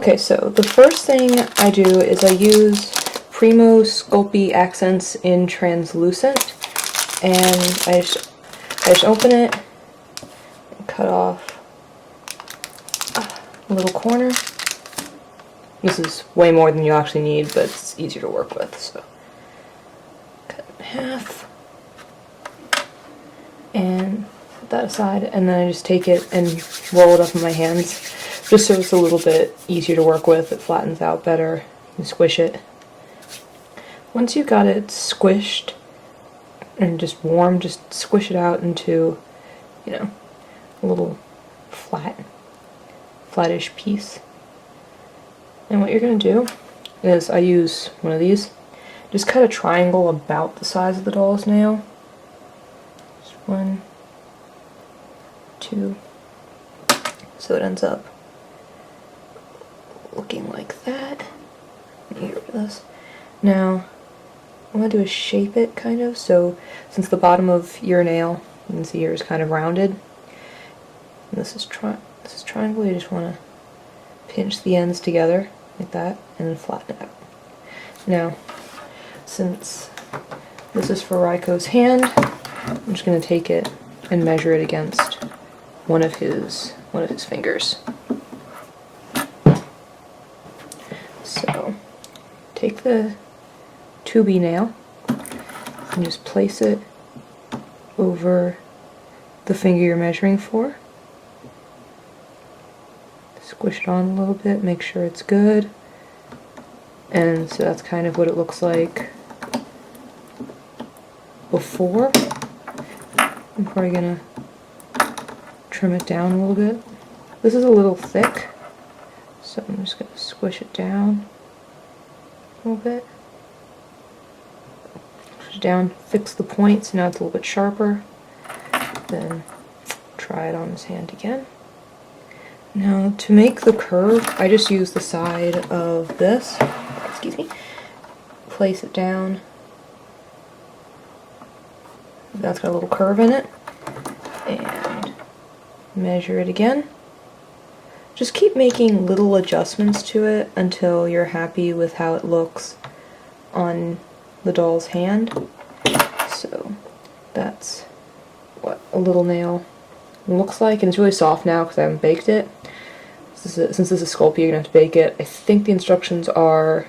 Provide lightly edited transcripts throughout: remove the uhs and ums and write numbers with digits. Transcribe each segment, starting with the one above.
Okay, so the first thing I do is I use Primo Sculpey Accents in Translucent, and I just open it and cut off a little corner. This is way more than you actually need, but it's easier to work with, so cut it in half and put that aside, and then I just take it and roll it up in my hands just so it's a little bit easier to work with. It flattens out better. You squish it. Once you've got it squished and just warm, just squish it out into, you know, a little flattish piece. And what you're going to do is, I use one of these, just cut a triangle about the size of the doll's nail. Just 1, 2, so it ends up looking like that. Let me get rid of this. Now, what I'm going to do is shape it, kind of, so since the bottom of your nail, you can see here, is kind of rounded, and this is triangle, you just want to pinch the ends together, like that, and then flatten it out. Now, since this is for Raiko's hand, I'm just going to take it and measure it against one of his fingers. So, take the 2B nail and just place it over the finger you're measuring for. Squish it on a little bit, make sure it's good. And so that's kind of what it looks like before. I'm probably gonna trim it down a little bit. This is a little thick, so I'm just gonna squish it down a little bit. Squish it down, fix the points, now it's a little bit sharper. Then try it on his hand again. Now, to make the curve, I just use the side of this, excuse me, place it down. That's got a little curve in it, and measure it again. Just keep making little adjustments to it until you're happy with how it looks on the doll's hand. So that's what a little nail looks like, and it's really soft now because I haven't baked it. Since this is Sculpey, you're going to have to bake it. I think the instructions are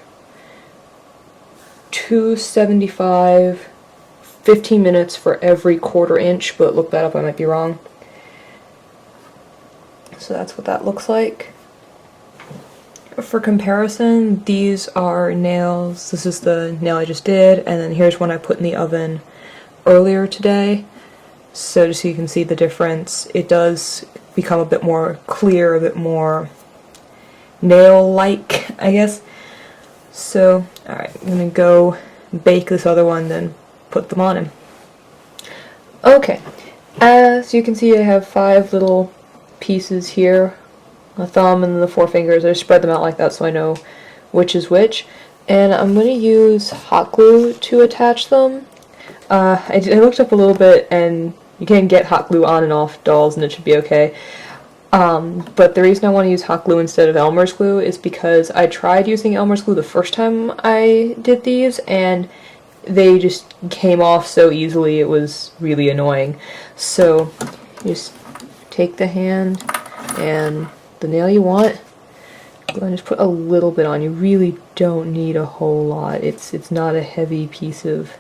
275, 15 minutes for every 1/4 inch, but look that up, I might be wrong. So that's what that looks like. For comparison, these are nails. This is the nail I just did, and then here's one I put in the oven earlier today. So just so you can see the difference, it does become a bit more clear, a bit more nail-like, I guess. So, alright, I'm gonna go bake this other one, then put them on him. Okay, as you can see, I have 5 little pieces here, a thumb and the 4 fingers. I just spread them out like that so I know which is which. And I'm going to use hot glue to attach them. I looked up a little bit, and you can get hot glue on and off dolls and it should be okay. But the reason I want to use hot glue instead of Elmer's glue is because I tried using Elmer's glue the first time I did these, and they just came off so easily, it was really annoying. So just take the hand and the nail you want, go and just put a little bit on. You really don't need a whole lot. It's not a heavy piece of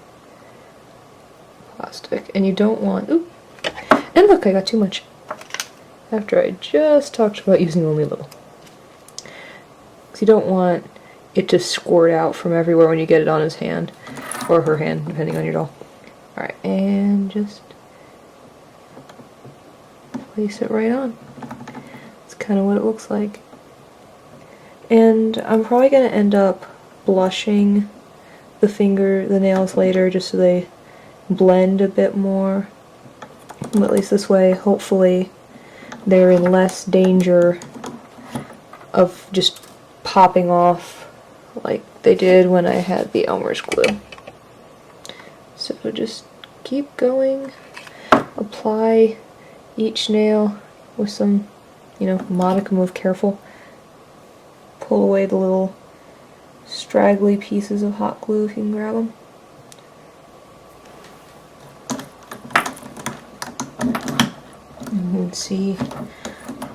plastic, and you don't want, ooh, and look, I got too much after I just talked about using only a little, because you don't want it to squirt out from everywhere when you get it on his hand, or her hand, depending on your doll. Alright, and just place it right on. That's kind of what it looks like. And I'm probably going to end up blushing the nails later, just so they blend a bit more. But at least this way, hopefully, they're in less danger of just popping off like they did when I had the Elmer's glue. So just keep going, apply each nail with some, modicum of careful pull away the little straggly pieces of hot glue if you can grab them. And you can see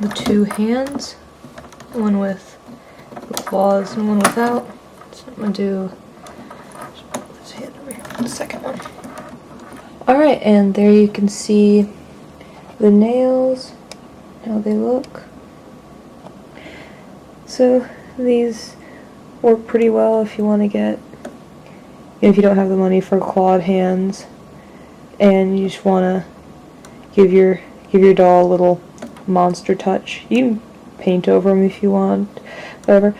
the two hands, one with the claws and one without. So I'm going to do this hand over here for the second one. Alright, and there you can see the nails, how they look. So these work pretty well if you want to get, if you don't have the money for clawed hands and you just want to give your doll a little monster touch. You can paint over them if you want, whatever.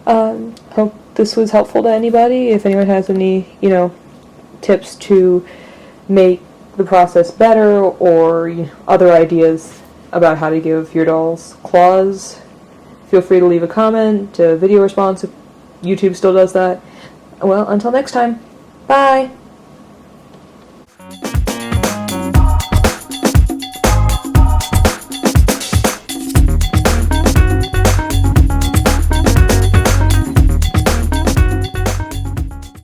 Hope this was helpful to anybody. If anyone has any, tips to make the process better or other ideas about how to give your dolls claws, feel free to leave a comment, a video response if YouTube still does that. Well, until next time, bye!